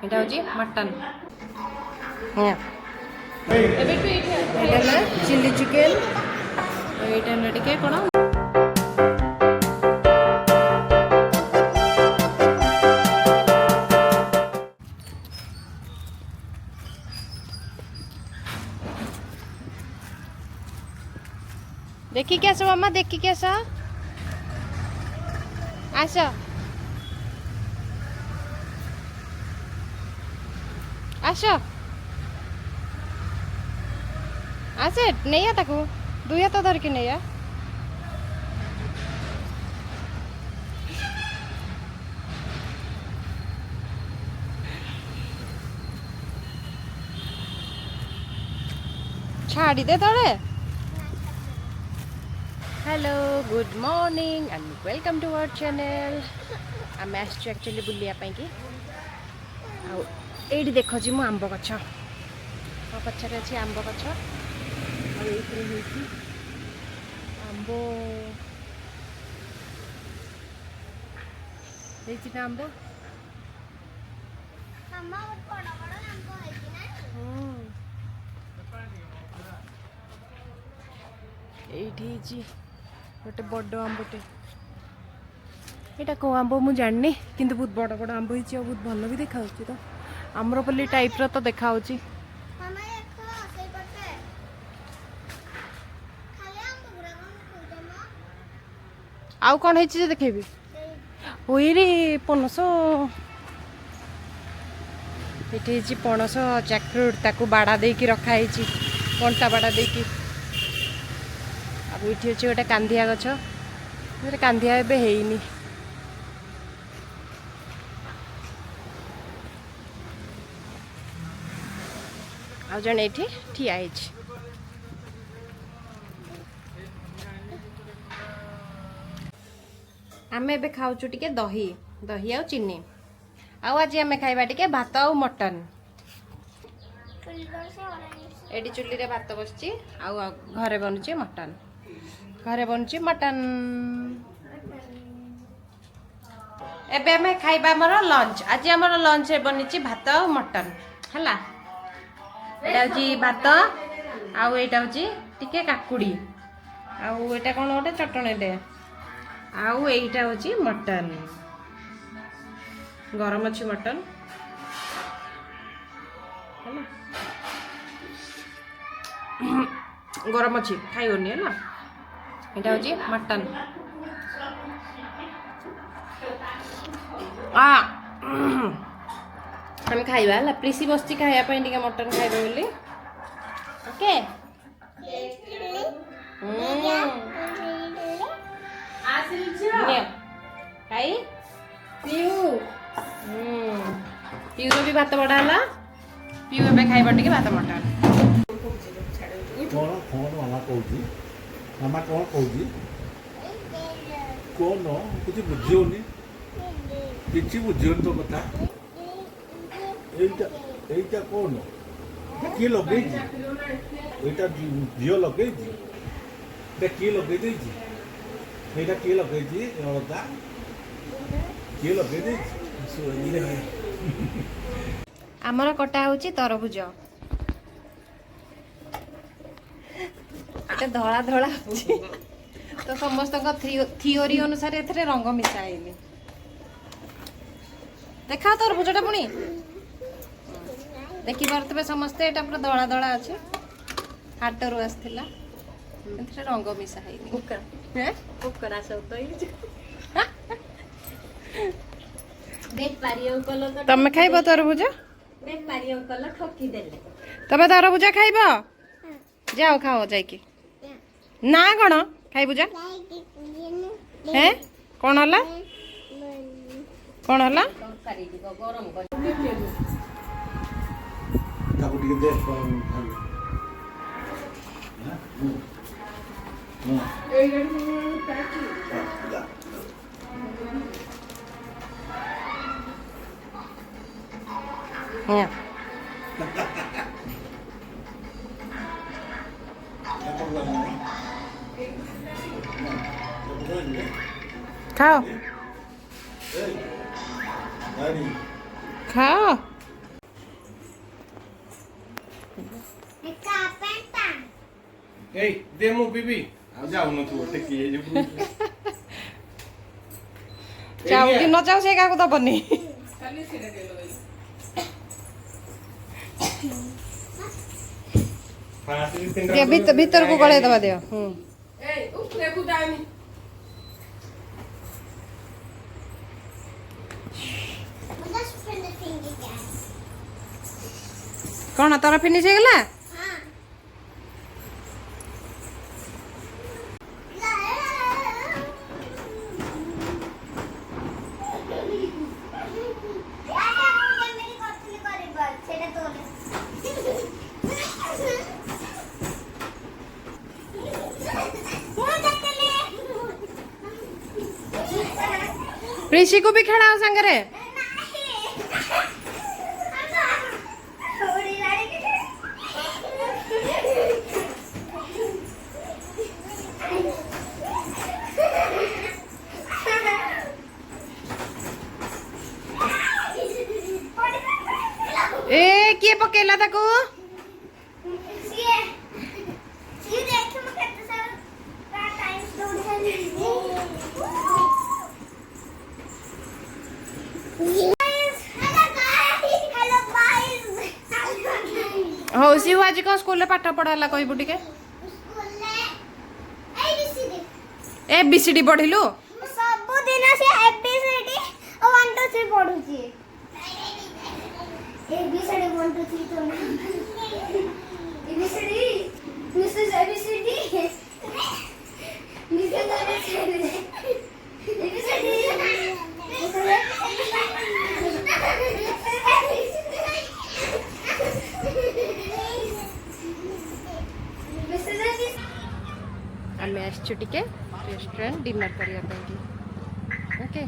এটা হচ্ছে মটন হ্যাঁ এটা চিলি চিকেন এইটা ଟିକେ କ'ଣ देखिए आस मामा देखिए आस आस आस आसे नहीं आ ताको दुई हाथ धरिकी नहीं आ छाड़ी दे तले hello good morning and welcome to our channel um actually बुलायापाई कि ये देख जी मु आंब गछ मो पछरे अच्छी आंब गछ आंब आंब ये गोटे बड़ आंबटे यहाँ कौ आंब मुझे जाननी किंतु बहुत बड़ बड़ आंब हो बहुत भल भी देखा तो आम्रपल्ली टाइप रो तो देखा आउ कौन है देखेबी ओरे पनस ये पनस जैकफ्रूट ताकू बाड़ा देकी रखाई कंटा बाड़ा देकी ये अच्छे गोटे कांदिया गछ कांदिया एबे हेइनी आ जन ये ठिया आमे एबे खाऊचु टिके दही दही आ चीनी आज आमे खाइबा टिके भात आ मटन एडी चुल्ली रे भात बसची आ घरे बनुची मटन घरे बनुची मटन एबे आमे खाइबा हमर लंच आज हमर लंच रे बनिची भात आ मटन हला एटा जी भात आउ एटा होची टिके काकुड़ी आउ एटा कोन ओटे चटणी दे आउ एटा होची मटन गरम अछि मटन हला गरम अछि खाइओनी हला एटा होची मटन आ हम खाइबा हला प्रीसी बस्ती खाइया पई टिके मटन खाइबा बोली ओके खाई पीऊ पीऊ भी भात बड़ा है पीऊ ए खाइबा टिके भात मटन कौन फोन मामा कहूँ मामा कौन कहूँ कौन किसी बुझे किसी बुझे तो कथा এইটা কোন কি লগাইছি এটা জিও লগাইছি এটা কি লগাই দিয়েছি এটা কি লগাইছি অলতা কি লগাই দিয়েছি আমার কটা হচ্ছে তরভুজ এটা ধলা ধলা হচ্ছে তো সমস্ত থিওরি অনুসারে এথে রঙ মিশাইলি দেখা তরভুজটা পুনি देखी पारे समस्ते यहाँ पूरा धड़ा धड़ा अच्छे हाटर आसला रंग मिशा तमें खाइब तरभुज तमें तरभुज खाइब जाओ खाओ जाइए ना कौन खाइबु जा हैं कौन हला कौन हला Aku dikit deh kalau ya ଖାଅ ନାରୀ ଖାଅ। ଏଇ ଦେ ମୁଁ ପିବି ଆଉ ଯାଉନଥିବ ଟେକି ହେଇଯିବୁ ଚାଉ କି ନ ଚାଉ ସେ କାହାକୁ ଦବନି। ଭିତରକୁ ଗଳେଇ ଦବା ଦିଅ। କଣ ତୋର ଫିନିଶ ହେଇଗଲା? ऋषि को भी खेलाओ संगरे। ए किए पकेला ताको? हो शिव आज कौन स्कूल पाठ पढ़ाला कहबू टिके? ABCD पढ़िलु? सब दिन से ABCD 1 2 3 पढुची। ABCD 1 2 3 तो ABCD मिसेस ABCD मिसेस आमे आसछु टिके रेस्टोरेंट डिनर करिया ପାଇଁ ओके।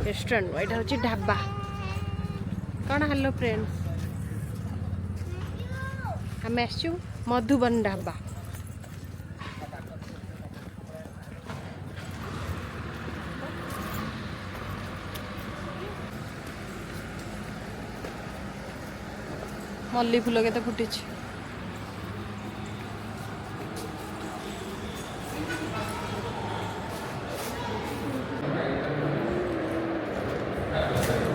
रेस्टोरेंट एटा होची ढाबा। कौन हेलो फ्रेंड्स आमे आसछु मधुबन ढाबा। मल्ली फूल केते फुटी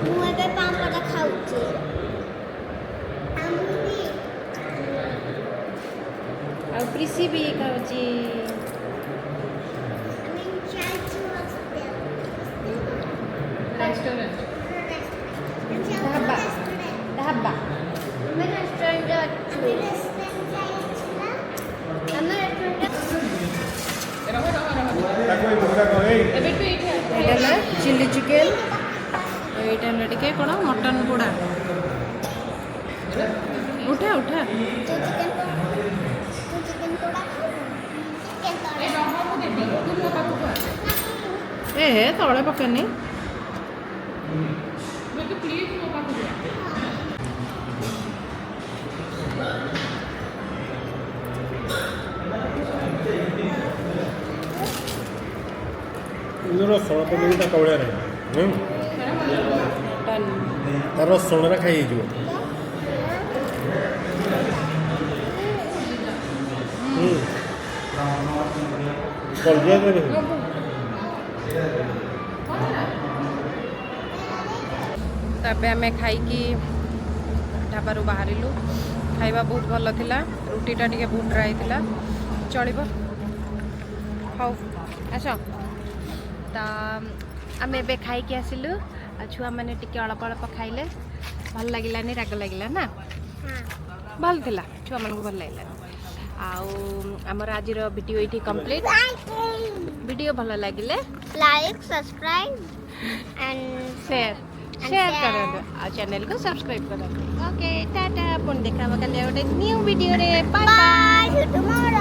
ମୁଁ ଏବେ ପାମ୍ପଡ଼ ଖାଉଛି। आ प्रिसी भी खाउची। रेस्टोरेंट ढाबा ढाबा मैं रेस्टोरेंट अच्छी हम रेस्टोरेंट चिल्ली चिकेन ये टिके कौन मटन पोड़ा उठा उठा ए तले पकेनी ରସୁଣ ପକେଇକି ତା କବଳିଆ ନାହିଁ ତାର ରସୁଣଟା ଖାଇ ହେଇଯିବ। तबे आमे खाइकी ढाबारू बाहरिलु। खाइबा बहुत भल थिला। रुटीटा टिके बहुत ड्राई थिला चलिबो। हाउ आसो तो आम ए खाई आसिलु। छुआ मैंने टिके अल्प अल्प खाइले भल लगिलानी राग लगिला ना भल थिला छुआ मन को भल लगिला। आमर आज वीडियो ये कंप्लीट। वीडियो भल लगिले लाइक सब्सक्राइब एंड शेयर करें और चैनल को सब्सक्राइब करें। ओके टाटा पुन देखा कल गोटे न्यू वीडियो रे बाय बाय टुमारो।